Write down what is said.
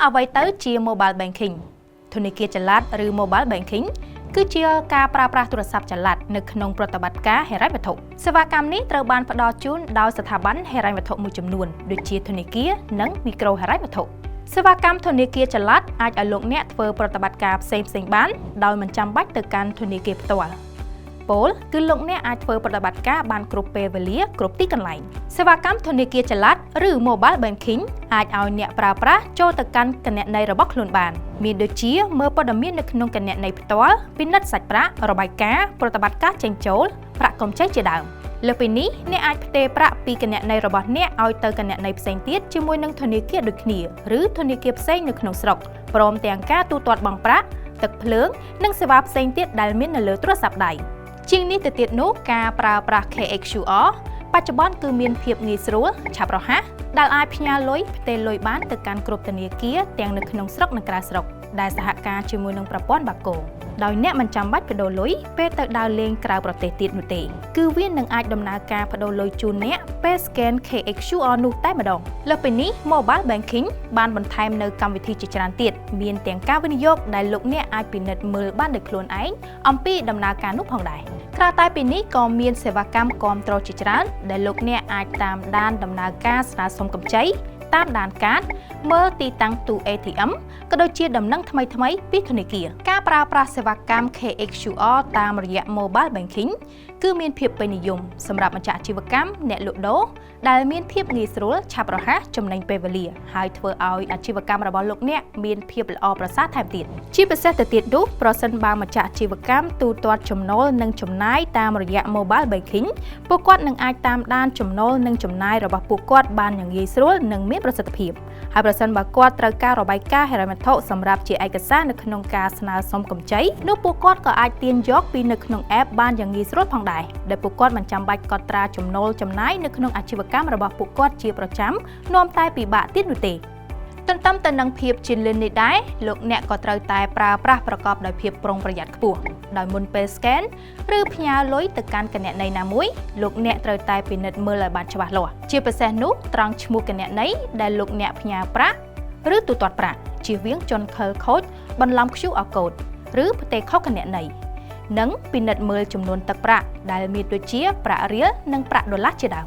អ្វីទៅជា Mobile Banking ធនាគារចល័តឬ Mobile Banking គឺជាការប្រើប្រាស់ទូរស័ព្ទចល័តនៅក្នុងប្រតិបត្តិការហិរញ្ញវត្ថុសេវាកម្មនេះត្រូវបានផ្ដល់ជូនដោយស្ថាប័នហិរញ្ញវត្ថុមួយចំនួនដូចជាធនាគារនិងមីក្រូហិរញ្ញវត្ថុសេវាកម្មធនាគារចល័តអាចឲ្យលោកអ្នកធ្វើប្រតិបត្តិការផ្សេងៗបានដោយមិនចាំបាច់ទៅកាន់ធនាគារផ្ទាល់ពលគឺលោកអ្នកអាចធ្វើប្រតិបត្តិការបានគ្រប់ពេលវេលាគ្រប់ទីកន្លែងសេវាកម្មធនាគារចល័តឬ Mobile Banking អាចឲ្យអ្នកប្រើប្រាស់ចូលទៅកាន់គណនីរបស់ខ្លួនបានមានដូចជាមើលព័ត៌មាននៅក្នុងគណនីផ្ទាល់ពិនិត្យសាច់ប្រាក់របាយការណ៍ប្រតិបត្តិការចេញចូលប្រាក់កម្ចីជាដើមលើពីនេះអ្នកអាចផ្ទេរប្រាក់ពីគណនីរបស់អ្នកឲ្យទៅគណនីផ្សេងទៀតជាមួយនឹងធនាគារដូចគ្នាឬធនាគារផ្សេងនៅក្នុងស្រុកព្រមទាំងការទូទាត់បង់ប្រាក់ទឹកភ្លើងនិងសេវាផ្សេងទៀតដែលមាននៅលើទូរស័ព្ទដៃជាងនេះទៅទៀតនោះការប្រើប្រាស់ KXQR បច្ចុប្បន្នគឺមានភាពងាយស្រួលឆាប់រហ័សដែលអាចផ្ញើលុយផ្ទេរលុយបានទៅកាន់គ្រប់ធនាគារទាំងនៅក្នុងស្រុកនិងក្រៅស្រុកដែលសហការជាមួយនឹងប្រព័ន្ធបាគងដោយអ្នកមិនចាំបាច់ប្តូរលុយពេលទៅដើរលេងក្រៅប្រទេសទៀតនោះទេគឺវានឹងអាចដំណើរការប្តូរលុយជូនអ្នកពេល scan KXQR នោះតែម្ដងលើពីនេះ Mobile Banking បានបន្ថែមនៅកម្មវិធីជាច្រើនទៀតមានទាំងការវិនិយោគដែលលោកអ្នកអាចពិនិត្យមើលបានដោយខ្លួនឯងអំពីដំណើរការនោះផងដែរក្រៅតែពីនេះក៏មានសេវាកម្មគាំទ្រជាច្រើនដែលលោកអ្នកអាចតាមដានដំណើរការស្នើសុំកម្ចីតាមដានកាតមើលទីតាំងទូ ATM ក៏ដូចជាដំណឹងថ្មីៗពីធនាគារការប្រើប្រាស់សេវាកម្ម KXQR តាមរយៈ Mobile Banking គឺមានភាពពេញនិយមសម្រាប់ម្ចាស់អាជីវកម្មអ្នកលក់ដូរដែលមានភាពងាយស្រួលឆាប់រហ័សចំណេញពេលវេលាហើយធ្វើឲ្យអាជីវកម្មរបស់លោកអ្នកមានភាពល្អប្រសើរថែមទៀតជាពិសេសទៅទៀតនោះប្រសិនបើម្ចាស់អាជីវកម្មទូទាត់ចំណូលនិងចំណាយតាមរយៈ Mobile Banking ពួកគាត់នឹងអាចតាមដានចំណូលនិងចំណាយរបស់ពួកគាត់បានយ៉ាងងាយស្រួលនិងមានប្រសិទ្ធភាពហើយប្រសិនបើគាត់ត្រូវការរបាយការណ៍ហិរញ្ញវត្ថុសម្រាប់ជាឯកសារនៅក្នុងការស្នើសុំកម្ចីនោះពួកគាត់ក៏អាចទាញយកពីនៅក្នុង App បានយ៉ាងងាយស្រួលផងដែរដែលពួកគាត់មិនចាំបាច់កត់ត្រាចំណូលចំណាយនៅក្នុងអាជីវកម្មរបស់ពួកគាត់ជាប្រចាំនាំតែពិបាកទៀតនោះទេទន្ទឹមទៅនឹងភាពជឿនលឿននេះដែរលោកអ្នកក៏ត្រូវតែប្រើប្រាស់ប្រកបដោយភាពប្រុងប្រយ័ត្នខ្ពស់ដោយមុនពេល scan ឬផ្ញើលុយទៅកាន់គណនីណាមួយលោកអ្នកត្រូវតែពិនិត្យមើលឲ្យបានច្បាស់លាស់ជាពិសេសនោះត្រង់ឈ្មោះគណនីដែលលោកអ្នកផ្ញើប្រាក់ឬទូទាត់ប្រាក់ជៀសវាងជន់ខិលខូចបន្លំ QR code ឬផ្ទេរខុសគណនីនិងពិនិត្យមើលចំនួនទឹកប្រាក់ដែលមានដូចជាប្រាក់រៀលនិងប្រាក់ដុល្លារជាដើម